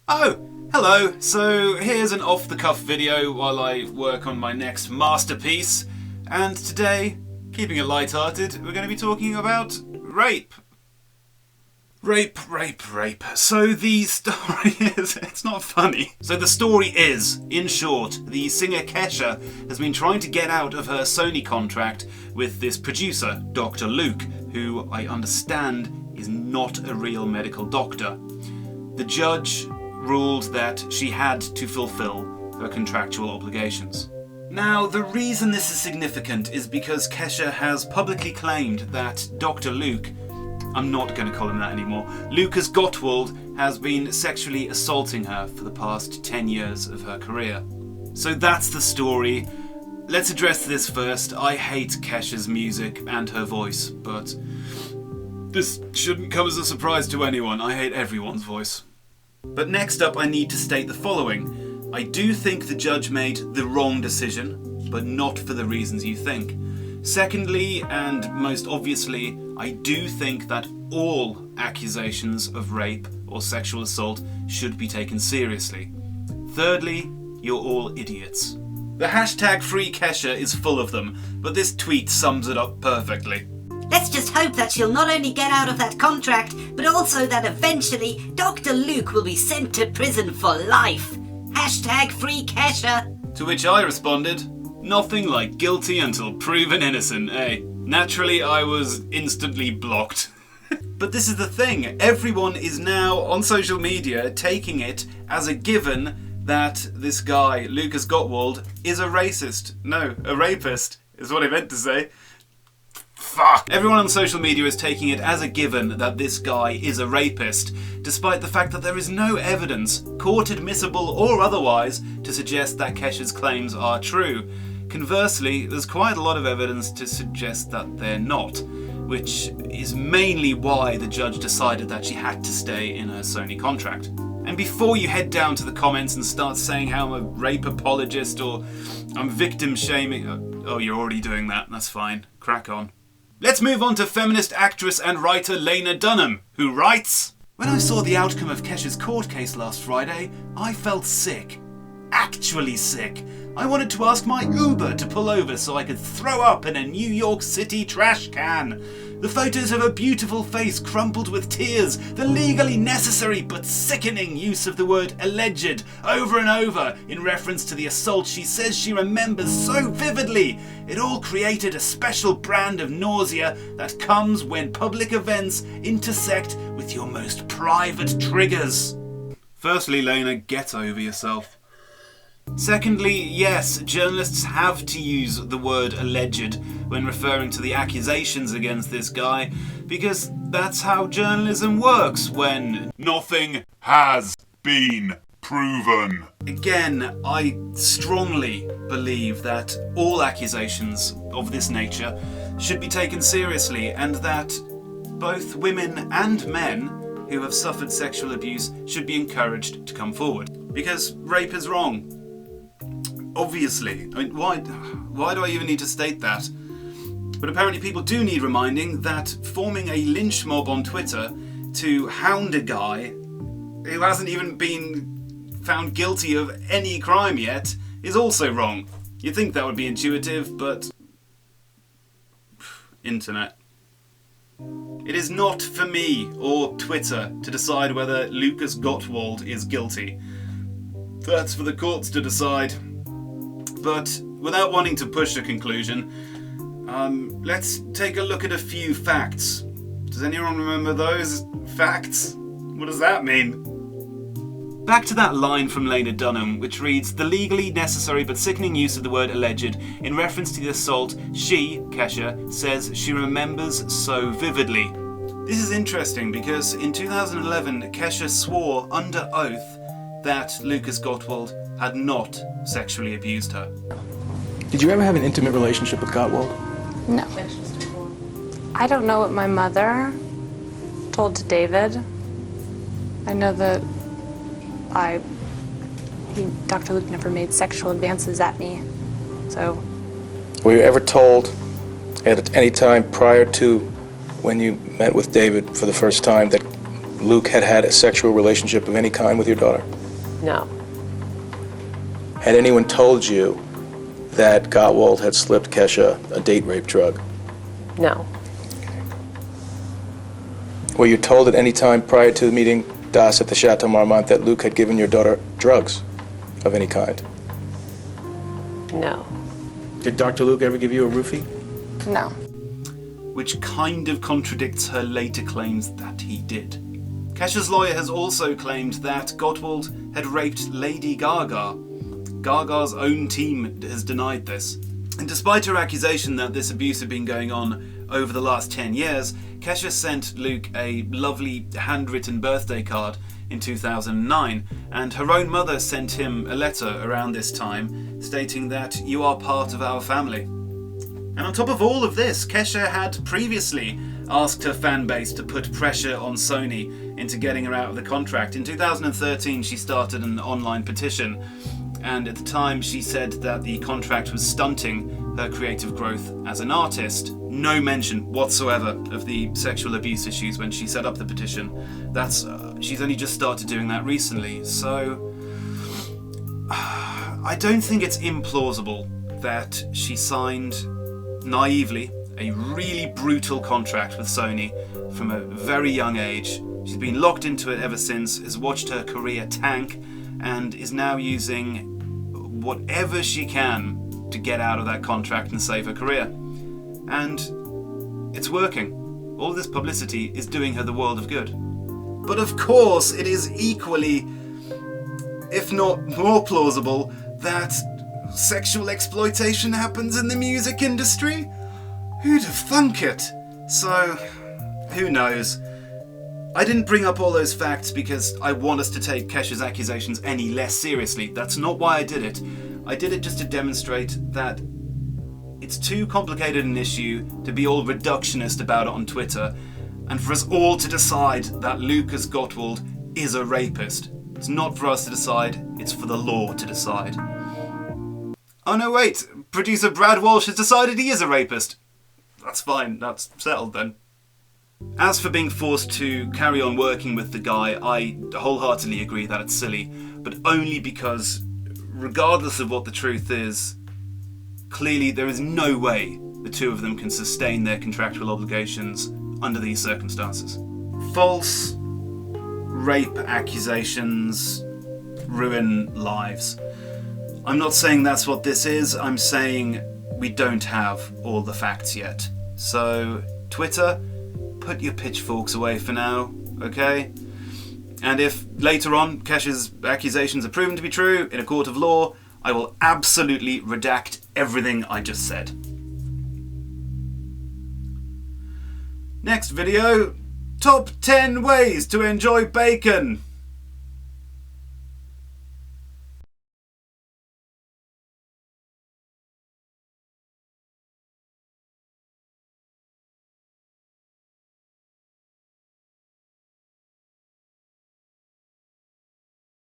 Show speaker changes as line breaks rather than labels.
Oh, hello. So here's an off-the-cuff video while I work on my next masterpiece. And today, keeping it light-hearted, we're going to be talking about rape. Rape. So the story is... it's not funny. So the story is, in short, the singer Kesha has been trying to get out of her Sony contract with this producer, Dr. Luke, who I understand is not a real medical doctor. The judge ruled that she had to fulfill her contractual obligations. Now, the reason this is significant is because Kesha has publicly claimed that Dr. Luke, I'm not going to call him that anymore, Lukasz Gottwald, has been sexually assaulting her for the past 10 years of her career. So that's the story. Let's address this first. I hate Kesha's music and her voice, but this shouldn't come as a surprise to anyone. I hate everyone's voice. But next up, I need to state the following. I do think the judge made the wrong decision, but not for the reasons you think. Secondly, and most obviously, I do think that all accusations of rape or sexual assault should be taken seriously. Thirdly, you're all idiots. The hashtag Free Kesha is full of them, but this tweet sums it up perfectly.
Let's just hope that she'll not only get out of that contract, but also that eventually Dr. Luke will be sent to prison for life. Hashtag Free Kesha.
To which I responded, nothing like guilty until proven innocent, eh? Naturally, I was instantly blocked. But this is the thing, everyone is now on social media taking it as a given that this guy, Lukasz Gottwald, is a racist. No, a rapist, is what I meant to say. Fuck. Everyone on social media is taking it as a given that this guy is a rapist, despite the fact that there is no evidence, court admissible or otherwise, to suggest that Kesha's claims are true. Conversely, there's quite a lot of evidence to suggest that they're not, which is mainly why the judge decided that she had to stay in her Sony contract. And before you head down to the comments and start saying how I'm a rape apologist or I'm victim shaming... Oh, you're already doing that, that's fine. Crack on. Let's move on to feminist actress and writer Lena Dunham, who writes, "When I saw the outcome of Kesha's court case last Friday, I felt sick. Actually sick. I wanted to ask my Uber to pull over so I could throw up in a New York City trash can. The photos of her beautiful face crumpled with tears, the legally necessary but sickening use of the word alleged over and over in reference to the assault she says she remembers so vividly. It all created a special brand of nausea that comes when public events intersect with your most private triggers." Firstly, Lena, get over yourself. Secondly, yes, journalists have to use the word alleged when referring to the accusations against this guy, because that's how journalism works when nothing has been proven. Again, I strongly believe that all accusations of this nature should be taken seriously, and that both women and men who have suffered sexual abuse should be encouraged to come forward. Because rape is wrong. Obviously. I mean, why do I even need to state that? But apparently people do need reminding that forming a lynch mob on Twitter to hound a guy who hasn't even been found guilty of any crime yet is also wrong. You'd think that would be intuitive, but... Internet. It is not for me or Twitter to decide whether Lukasz Gottwald is guilty. That's for the courts to decide. But without wanting to push a conclusion, let's take a look at a few facts. Does anyone remember those facts? What does that mean? Back to that line from Lena Dunham, which reads, "The legally necessary but sickening use of the word alleged in reference to the assault she, Kesha, says she remembers so vividly." This is interesting because in 2011, Kesha swore under oath that Lukasz Gottwald had not sexually abused her.
Did you ever have an intimate relationship with Gottwald?
No. I don't know what my mother told to David. I know that Dr. Luke never made sexual advances at me, so...
Were you ever told at any time prior to when you met with David for the first time that Luke had had a sexual relationship of any kind with your daughter?
No.
Had anyone told you that Gottwald had slipped Kesha a date rape drug?
No.
Were you told at any time prior to meeting Das at the Chateau Marmont that Luke had given your daughter drugs of any kind?
No.
Did Dr. Luke ever give you a roofie?
No.
Which kind of contradicts her later claims that he did. Kesha's lawyer has also claimed that Gottwald had raped Lady Gaga. Gaga's own team has denied this. And despite her accusation that this abuse had been going on over the last 10 years, Kesha sent Luke a lovely handwritten birthday card in 2009, and her own mother sent him a letter around this time stating that you are part of our family. And on top of all of this, Kesha had previously asked her fan base to put pressure on Sony into getting her out of the contract. In 2013, she started an online petition, and at the time she said that the contract was stunting her creative growth as an artist. No mention whatsoever of the sexual abuse issues when she set up the petition. She's only just started doing that recently, so I don't think it's implausible that she signed naively a really brutal contract with Sony from a very young age. She's been locked into it ever since, has watched her career tank, and is now using whatever she can to get out of that contract and save her career. And it's working. All this publicity is doing her the world of good. But of course, it is equally, if not more plausible, that sexual exploitation happens in the music industry. Who'd have thunk it? So, who knows? I didn't bring up all those facts because I want us to take Kesha's accusations any less seriously. That's not why I did it. I did it just to demonstrate that it's too complicated an issue to be all reductionist about it on Twitter, and for us all to decide that Lukasz Gottwald is a rapist. It's not for us to decide, it's for the law to decide. Oh no, wait, producer Brad Walsh has decided he is a rapist. That's fine, that's settled then. As for being forced to carry on working with the guy, I wholeheartedly agree that it's silly, but only because, regardless of what the truth is, clearly there is no way the two of them can sustain their contractual obligations under these circumstances. False rape accusations ruin lives. I'm not saying that's what this is, I'm saying we don't have all the facts yet. So, Twitter, put your pitchforks away for now, okay? And if later on Kesha's accusations are proven to be true in a court of law, I will absolutely redact everything I just said. Next video, top 10 ways to enjoy bacon.